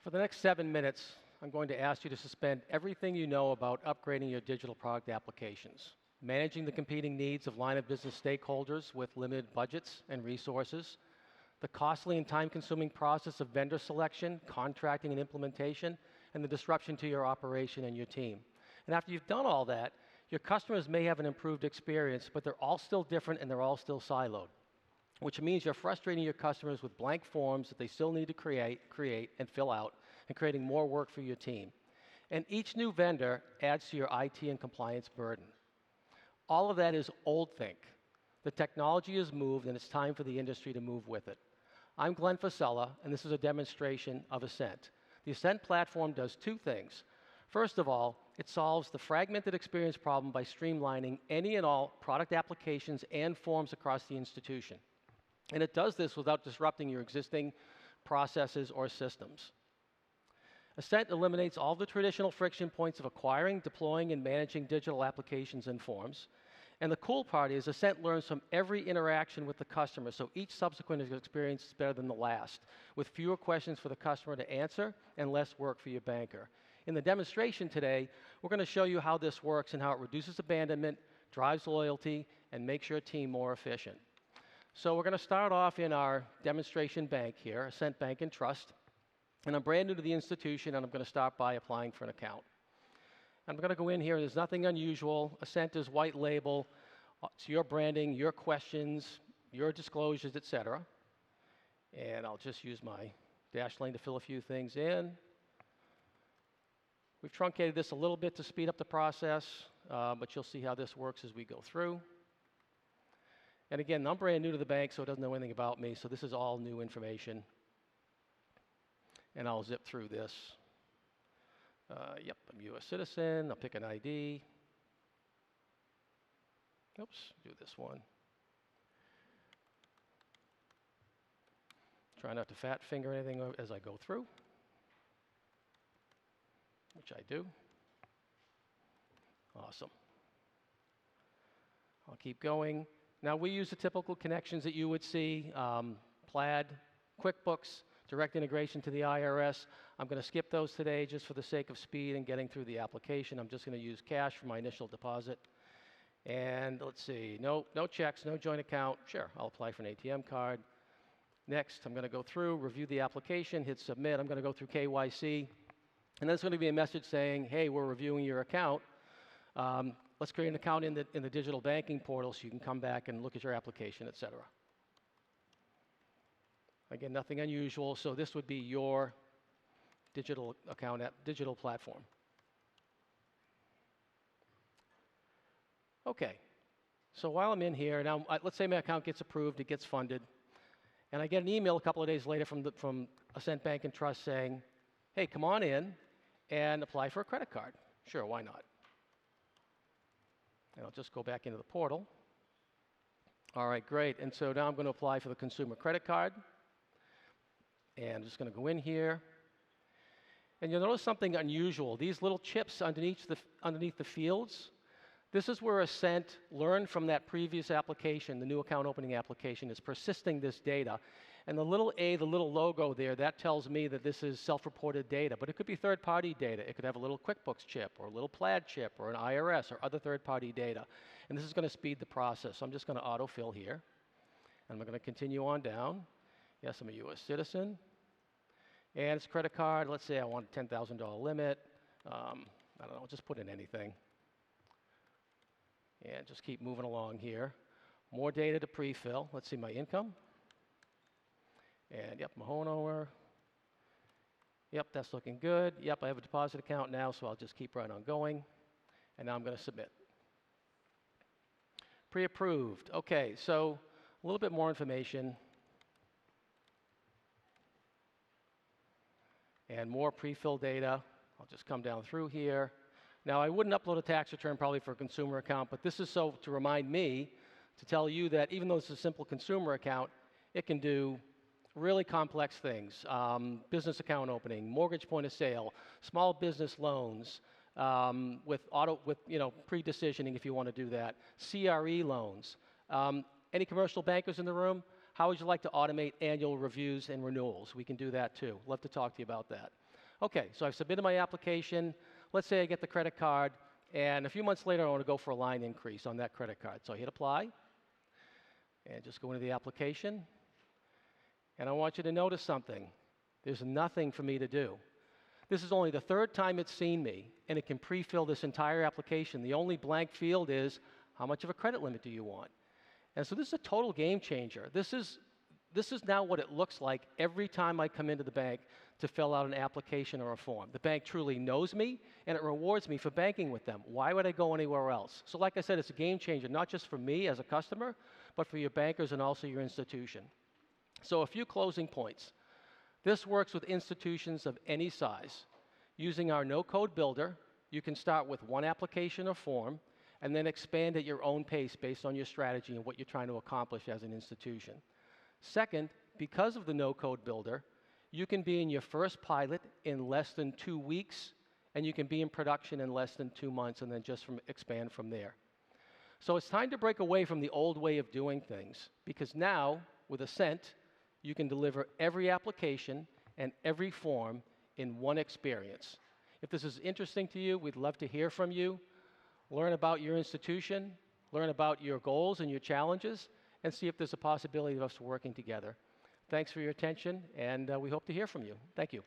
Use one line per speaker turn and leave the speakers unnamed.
For the next 7 minutes, I'm going to ask you to suspend everything you know about upgrading your digital product applications, managing the competing needs of line of business stakeholders with limited budgets and resources, the costly and time-consuming process of vendor selection, contracting and implementation, and the disruption to your operation and your team. And after you've done all that, your customers may have an improved experience, but they're all still different and they're all still siloed, which means you're frustrating your customers with blank forms that they still need to create and fill out, and creating more work for your team. And each new vendor adds to your IT and compliance burden. All of that is old think. The technology has moved, and it's time for the industry to move with it. I'm Glenn Fasella, and this is a demonstration of Ascent. The Ascent platform does two things. First of all, it solves the fragmented experience problem by streamlining any and all product applications and forms across the institution. And it does this without disrupting your existing processes or systems. Ascent eliminates all the traditional friction points of acquiring, deploying, and managing digital applications and forms. And the cool part is Ascent learns from every interaction with the customer, so each subsequent experience is better than the last, with fewer questions for the customer to answer and less work for your banker. In the demonstration today, we're going to show you how this works and how it reduces abandonment, drives loyalty, and makes your team more efficient. So we're going to start off in our demonstration bank here, Ascent Bank and Trust. And I'm brand new to the institution, and I'm going to start by applying for an account. I'm going to go in here. There's nothing unusual. Ascent is white label. It's your branding, your questions, your disclosures, et cetera. And I'll just use my dash lane to fill a few things in. We've truncated this a little bit to speed up the process, but you'll see how this works as we go through. And again, I'm brand new to the bank, so it doesn't know anything about me, so this is all new information. And I'll zip through this. Yep, I'm a US citizen. I'll pick an ID. Oops, do this one. Try not to fat finger anything as I go through, which I do. Awesome. I'll keep going. Now, we use the typical connections that you would see, Plaid, QuickBooks, direct integration to the IRS. I'm going to skip those today just for the sake of speed and getting through the application. I'm just going to use cash for my initial deposit. And let's see, no checks, no joint account. Sure, I'll apply for an ATM card. Next, I'm going to go through, review the application, hit submit. I'm going to go through KYC. And there's going to be a message saying, hey, we're reviewing your account. Let's create an account in the digital banking portal so you can come back and look at your application, et cetera. Again, nothing unusual, so this would be your digital account, digital platform. Okay, so while I'm in here, now let's say my account gets approved, it gets funded, and I get an email a couple of days later from Ascent Bank and Trust saying, hey, come on in and apply for a credit card. Sure, why not? And I'll just go back into the portal. All right, great, and so now I'm going to apply for the consumer credit card. And I'm just going to go in here. And you'll notice something unusual. These little chips underneath the fields, this is where Ascent learned from that previous application, the new account opening application, is persisting this data. And the little A, the little logo there, that tells me that this is self-reported data. But it could be third-party data. It could have a little QuickBooks chip or a little Plaid chip or an IRS or other third-party data. And this is going to speed the process. So I'm just going to autofill here. And I'm going to continue on down. Yes, I'm a US citizen. And it's a credit card. Let's say I want a $10,000 limit. I don't know, just put in anything. And just keep moving along here. More data to pre-fill. Let's see my income. And yep, my homeowner. Yep, that's looking good. Yep, I have a deposit account now, so I'll just keep right on going. And now I'm going to submit. Pre-approved. Okay, so a little bit more information. And more pre-fill data. I'll just come down through here. Now, I wouldn't upload a tax return probably for a consumer account, but this is so to remind me to tell you that even though it's a simple consumer account, it can do really complex things. Business account opening, mortgage point of sale, small business loans, with pre-decisioning if you want to do that, CRE loans. Any commercial bankers in the room? How would you like to automate annual reviews and renewals? We can do that too. Love to talk to you about that. Okay, so I've submitted my application. Let's say I get the credit card, and a few months later, I want to go for a line increase on that credit card. So I hit apply, and just go into the application. And I want you to notice something. There's nothing for me to do. This is only the third time it's seen me, and it can pre-fill this entire application. The only blank field is, how much of a credit limit do you want? And so this is a total game changer. This is now what it looks like every time I come into the bank to fill out an application or a form. The bank truly knows me, and it rewards me for banking with them. Why would I go anywhere else? So like I said, it's a game changer, not just for me as a customer, but for your bankers and also your institution. So a few closing points. This works with institutions of any size. Using our no-code builder, you can start with one application or form, and then expand at your own pace based on your strategy and what you're trying to accomplish as an institution. Second, because of the no-code builder, you can be in your first pilot in less than 2 weeks, and you can be in production in less than 2 months, and then just expand from there. So it's time to break away from the old way of doing things, because now, with Ascent, you can deliver every application and every form in one experience. If this is interesting to you, we'd love to hear from you. Learn about your institution, learn about your goals and your challenges, and see if there's a possibility of us working together. Thanks for your attention, and we hope to hear from you. Thank you.